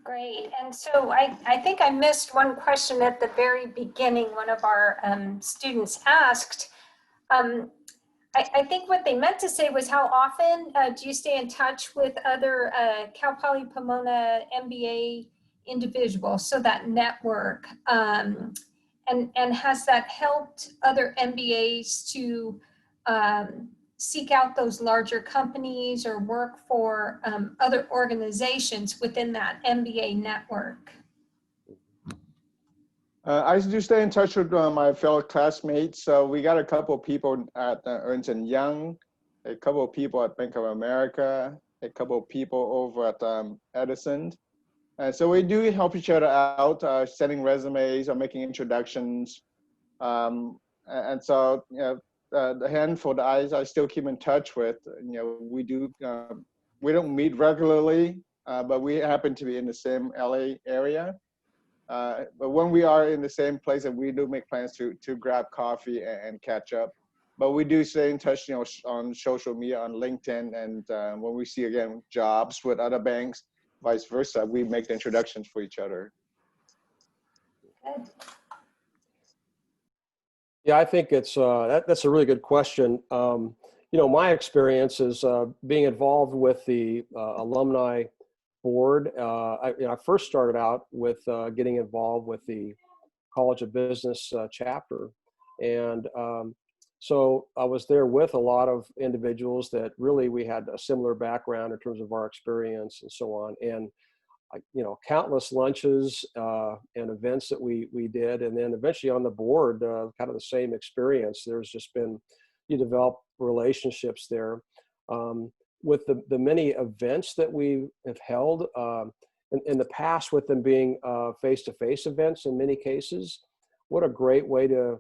Great. And so I think I missed one question at the very beginning. One of our students asked, I think what they meant to say was how often do you stay in touch with other Cal Poly Pomona MBA individuals, so that network, and has that helped other MBAs to seek out those larger companies or work for other organizations within that MBA network? I do stay in touch with my fellow classmates. So we got a couple of people at Ernst & Young, a couple of people at Bank of America, a couple of people over at Edison. And so we do help each other out, sending resumes or making introductions. And so, the handful that I still keep in touch with, we don't meet regularly, but we happen to be in the same LA area. But when we are in the same place, and we do make plans to grab coffee and catch up. But we do stay in touch, on social media, on LinkedIn, and when we see again jobs with other banks, vice versa, we make the introductions for each other. Good. Yeah, I think it's that's a really good question. My experience is being involved with the alumni board. I first started out with getting involved with the College of Business chapter, and so I was there with a lot of individuals that really we had a similar background in terms of our experience and so on, and countless lunches and events that we did, and then eventually on the board, kind of the same experience. There's just been, you develop relationships there. With the many events that we have held in the past, with them being face-to-face events in many cases, what a great way to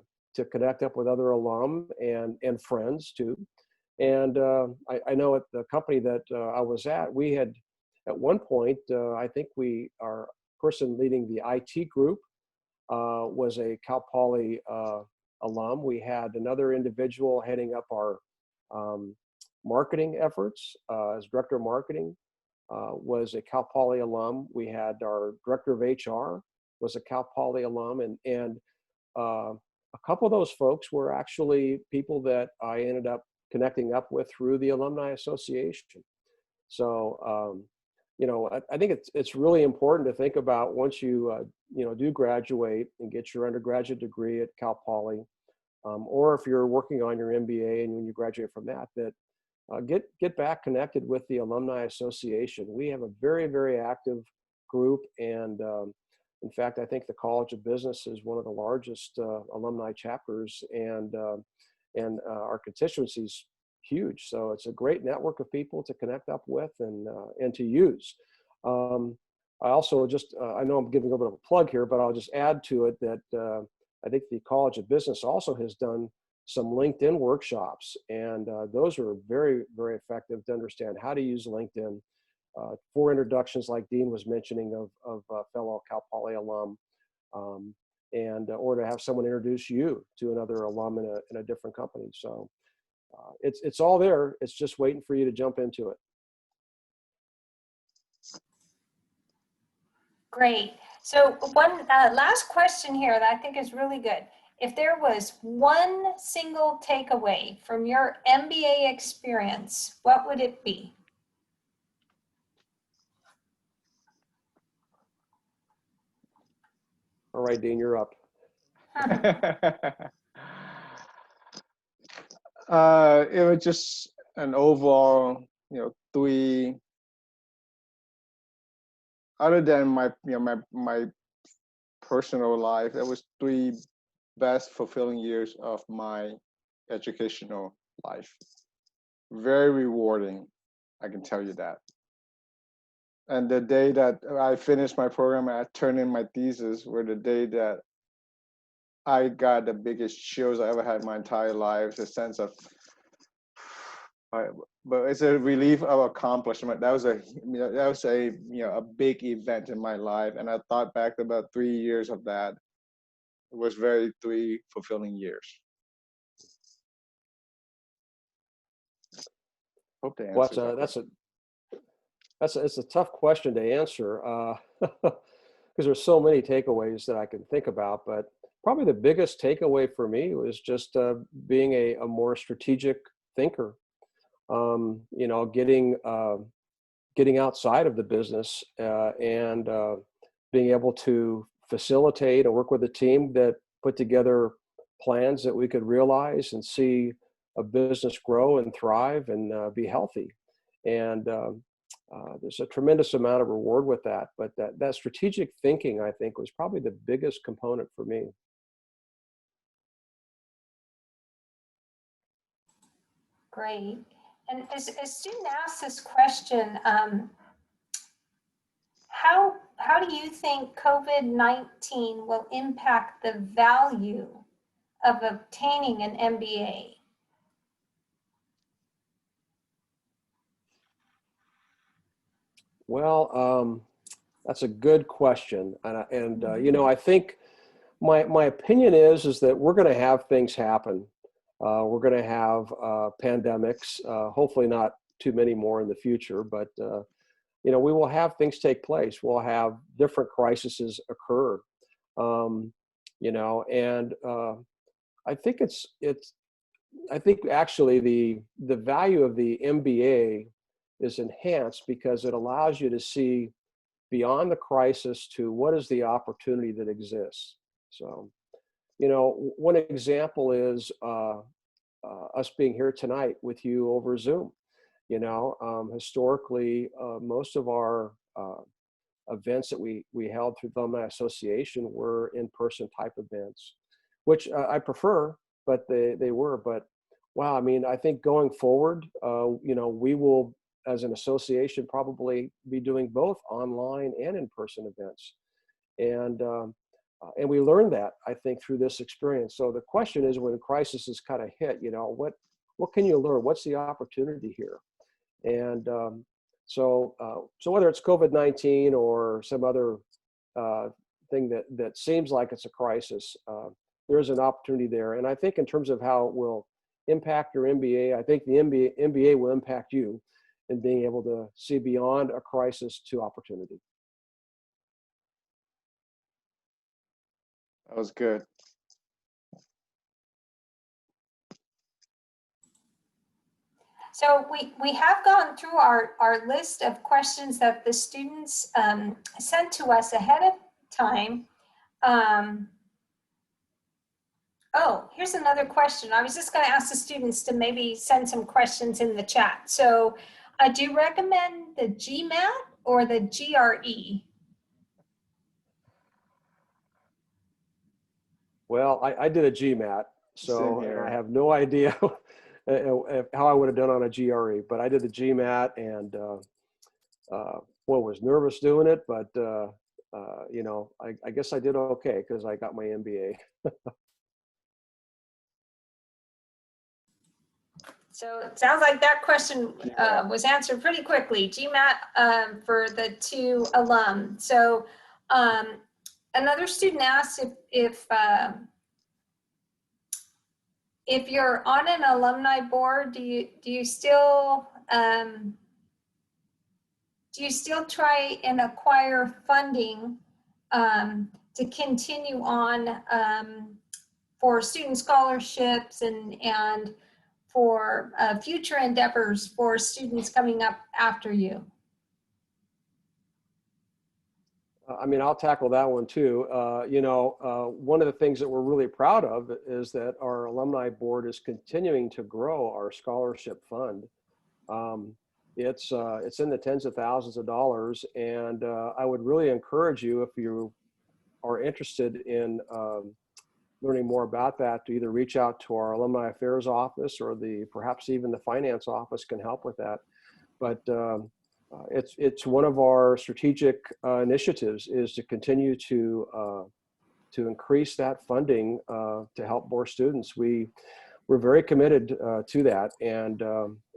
connect up with other alum and friends too. And I know at the company that I was at, we had at one point, I think our person leading the IT group was a Cal Poly alum. We had another individual heading up our marketing efforts as director of marketing, was a Cal Poly alum. We had our director of HR was a Cal Poly alum, and a couple of those folks were actually people that I ended up connecting up with through the Alumni Association. So, I think it's really important to think about once you, do graduate and get your undergraduate degree at Cal Poly, or if you're working on your MBA and when you graduate from that, get back connected with the Alumni Association. We have a very, very active group, and in fact, I think the College of Business is one of the largest alumni chapters, and our constituency is huge. So it's a great network of people to connect up with and to use. I also I know I'm giving a little bit of a plug here, but I'll just add to it that I think the College of Business also has done some LinkedIn workshops, and those are very, very effective to understand how to use LinkedIn for introductions, like Dean was mentioning, of fellow Cal Poly alum, or to have someone introduce you to another alum in a different company. So it's all there. It's just waiting for you to jump into it. Great. So one last question here that I think is really good. If there was one single takeaway from your MBA experience, what would it be? All right, Dean, you're up. It was just an overall, three. Other than my personal life, it was 3 best fulfilling years of my educational life. Very rewarding, I can tell you that. And the day that I finished my program, I turned in my thesis, were the day that I got the biggest chills I ever had in my entire life. The sense of, but it's a relief of accomplishment. That was a big event in my life, and I thought back to about 3 years of that. It was 3 fulfilling years. Hope to answer it's a tough question to answer because there's so many takeaways that I can think about. But probably the biggest takeaway for me was just being a more strategic thinker. Getting outside of the business and being able to facilitate and work with a team that put together plans that we could realize and see a business grow and thrive and be healthy. And there's a tremendous amount of reward with that. But that strategic thinking, I think, was probably the biggest component for me. Great. And as a student asks this question, how do you think COVID-19 will impact the value of obtaining an MBA? Well, that's a good question. And you know, I think my opinion is that we're going to have things happen. We're going to have pandemics, hopefully not too many more in the future, but you know, we will have things take place. We'll have different crises occur, you know, and I think I think actually the value of the MBA is enhanced because it allows you to see beyond the crisis to what is the opportunity that exists. So, you know, one example is us being here tonight with you over Zoom. You know, historically, most of our events that we held through the Alumni Association were in-person type events, which I prefer, but they were. But wow, I mean, I think going forward, you know, we will, as an association, probably be doing both online and in-person events, and we learned that, I think, through this experience. So the question is, when the crisis is kind of hit, you know, what can you learn? What's the opportunity here? And so whether it's COVID-19 or some other thing that seems like it's a crisis, there is an opportunity there. And I think in terms of how it will impact your MBA, I think the MBA will impact you in being able to see beyond a crisis to opportunity. That was good. So we have gone through our list of questions that the students sent to us ahead of time. Oh, here's another question. I was just going to ask the students to maybe send some questions in the chat. So do you recommend the GMAT or the GRE? Well, I did a GMAT, so Same here. I have no idea how I would have done on a GRE, but I did the GMAT and well, was nervous doing it, but you know, I guess I did okay because I got my MBA. So it sounds like that question was answered pretty quickly. GMAT for the two alum. So another student asked if you're on an alumni board, do you still try and acquire funding to continue on for student scholarships and for future endeavors for students coming up after you? I mean, I'll tackle that one too. You know, one of the things that we're really proud of is that our alumni board is continuing to grow our scholarship fund. It's in the tens of thousands of dollars, and I would really encourage you, if you are interested in learning more about that, to either reach out to our alumni affairs office, or perhaps even the finance office can help with that. But it's one of our strategic initiatives is to continue to increase that funding to help more students. We're very committed to that, and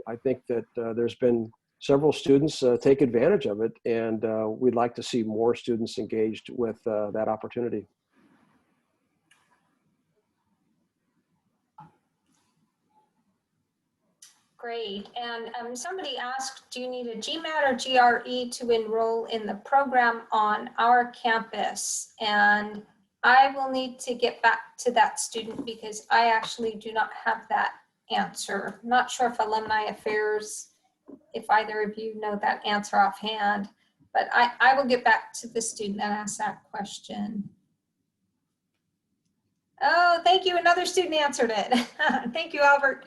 I think that there's been several students take advantage of it, and we'd like to see more students engaged with that opportunity. Great. And somebody asked, do you need a GMAT or GRE to enroll in the program on our campus? And I will need to get back to that student because I actually do not have that answer. Not sure if Alumni Affairs, if either of you know that answer offhand, but I will get back to the student that asked that question. Oh, thank you. Another student answered it. Thank you, Albert.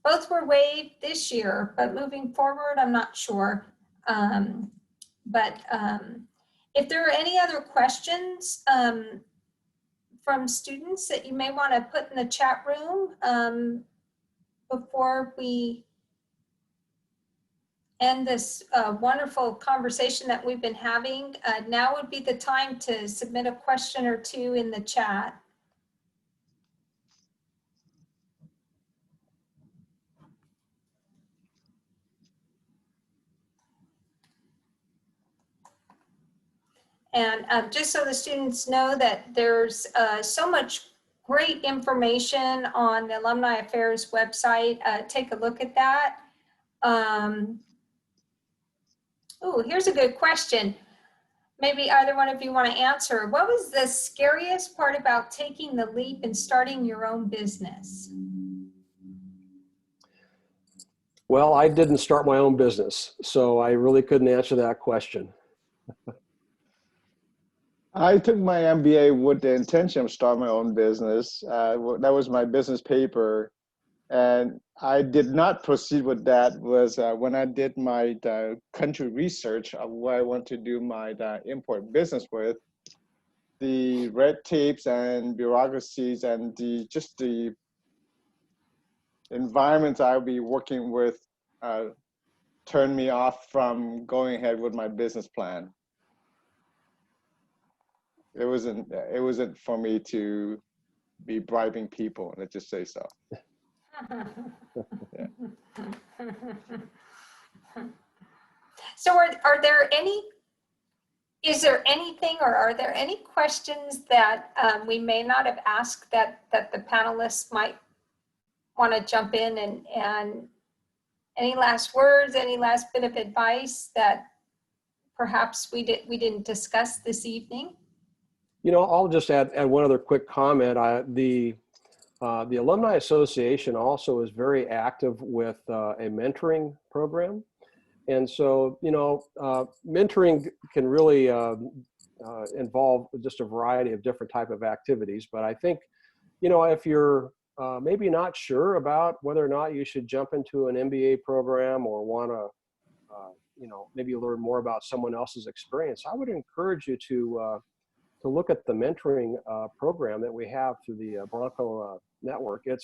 Both were waived this year, but moving forward, I'm not sure. If there are any other questions from students that you may want to put in the chat room before we end this wonderful conversation that we've been having, now would be the time to submit a question or two in the chat. And just so the students know that there's so much great information on the Alumni Affairs website. Take a look at that. Oh, here's a good question. Maybe either one of you want to answer. What was the scariest part about taking the leap and starting your own business? Well, I didn't start my own business, so I really couldn't answer that question. I took my MBA with the intention of starting my own business. That was my business paper. And I did not proceed with that was when I did my country research of where I want to do my import business with, the red tapes and bureaucracies and just the environments I'll be working with turned me off from going ahead with my business plan. It wasn't for me to be bribing people, let's just say so. Yeah. So are there any, is there anything or are there any questions that we may not have asked that the panelists might want to jump in and any last words, any last bit of advice that perhaps we didn't discuss this evening? You know, I'll just add one other quick comment. The Alumni Association also is very active with a mentoring program. And so, you know, mentoring can really involve just a variety of different type of activities. But I think, you know, if you're maybe not sure about whether or not you should jump into an MBA program or want to, you know, maybe learn more about someone else's experience, I would encourage you to look at the mentoring program that we have through the Bronco network. And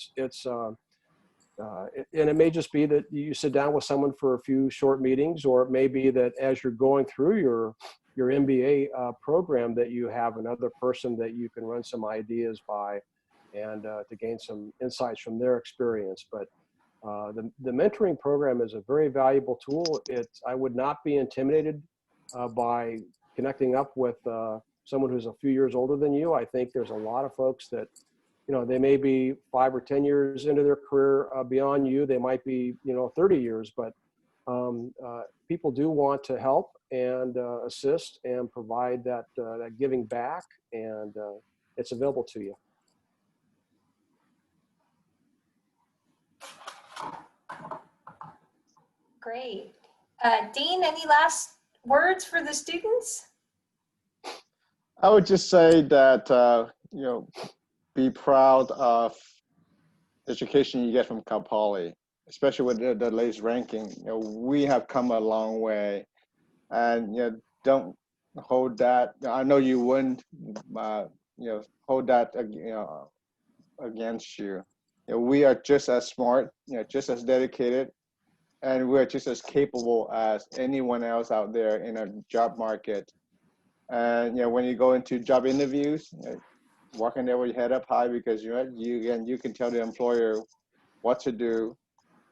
it may just be that you sit down with someone for a few short meetings, or it may be that as you're going through your MBA program that you have another person that you can run some ideas by and to gain some insights from their experience. But the mentoring program is a very valuable tool. I would not be intimidated by connecting up with someone who's a few years older than you. I think there's a lot of folks that, you know, they may be 5 or 10 years into their career beyond you. They might be, you know, 30 years, but people do want to help and assist and provide that giving back, and it's available to you. Great. Dean, any last words for the students? I would just say that, you know, be proud of the education you get from Cal Poly, especially with the latest ranking. You know, we have come a long way, and, you know, don't hold that. I know you wouldn't, you know, hold that, you know, against you. You know, we are just as smart, you know, just as dedicated, and we're just as capable as anyone else out there in a job market. And, you know, when you go into job interviews, you know, walk in there with your head up high, because you can tell the employer what to do,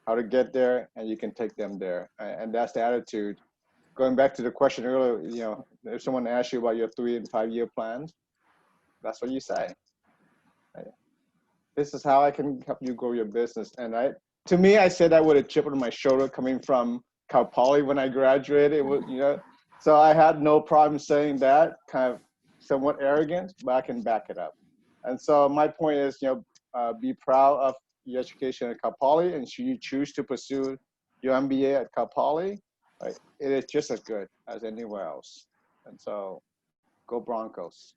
how to get there, and you can take them there. And that's the attitude. Going back to the question earlier, you know, if someone asks you about your 3 and 5 year plans, that's what you say. This is how I can help you grow your business. And to me, I said that with a chip on my shoulder coming from Cal Poly when I graduated. It was, you know, so I had no problem saying that, kind of somewhat arrogant, but I can back it up. And so my point is, you know, be proud of your education at Cal Poly, and should you choose to pursue your MBA at Cal Poly, right, it is just as good as anywhere else. And so go Broncos.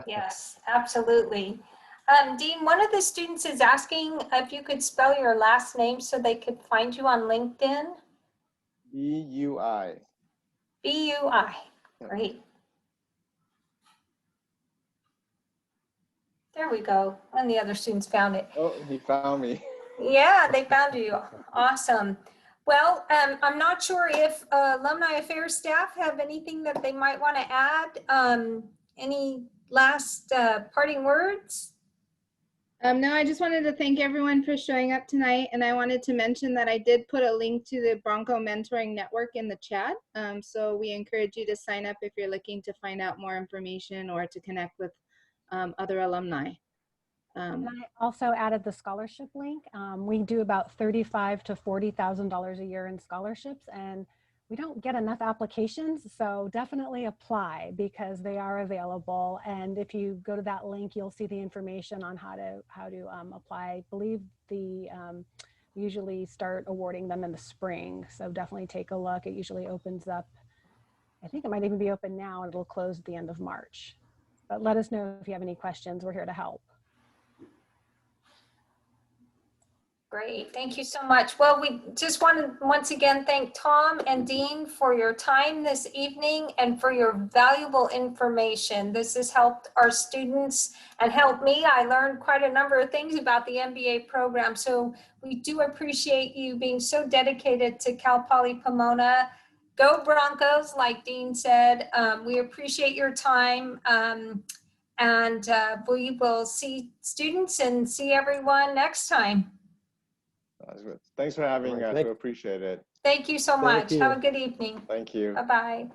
Yes, absolutely. Dean, one of the students is asking if you could spell your last name so they could find you on LinkedIn. B-U-I. B-U-I. Yep. Great. There we go. One of the other students found it. Oh, he found me. Yeah, they found you. Awesome. Well, I'm not sure if Alumni Affairs staff have anything that they might want to add. Any last parting words? No, I just wanted to thank everyone for showing up tonight. And I wanted to mention that I did put a link to the Bronco Mentoring Network in the chat. So we encourage you to sign up if you're looking to find out more information or to connect with other alumni. And I also added the scholarship link. We do about $35,000 to $40,000 a year in scholarships, and we don't get enough applications, so definitely apply because they are available. And if you go to that link, you'll see the information on how to apply. I believe we usually start awarding them in the spring, so definitely take a look. It usually opens up, I think it might even be open now, and it'll close at the end of March. But let us know if you have any questions. We're here to help. Great, thank you so much. Well, we just want to once again thank Tom and Dean for your time this evening and for your valuable information. This has helped our students and helped me. I learned quite a number of things about the MBA program, so we do appreciate you being so dedicated to Cal Poly Pomona. Go Broncos, like Dean said. We appreciate your time. And we will see students and see everyone next time. That's good. Thanks for having us. We appreciate it. Thank you so much. Have a good evening. Thank you. Bye-bye.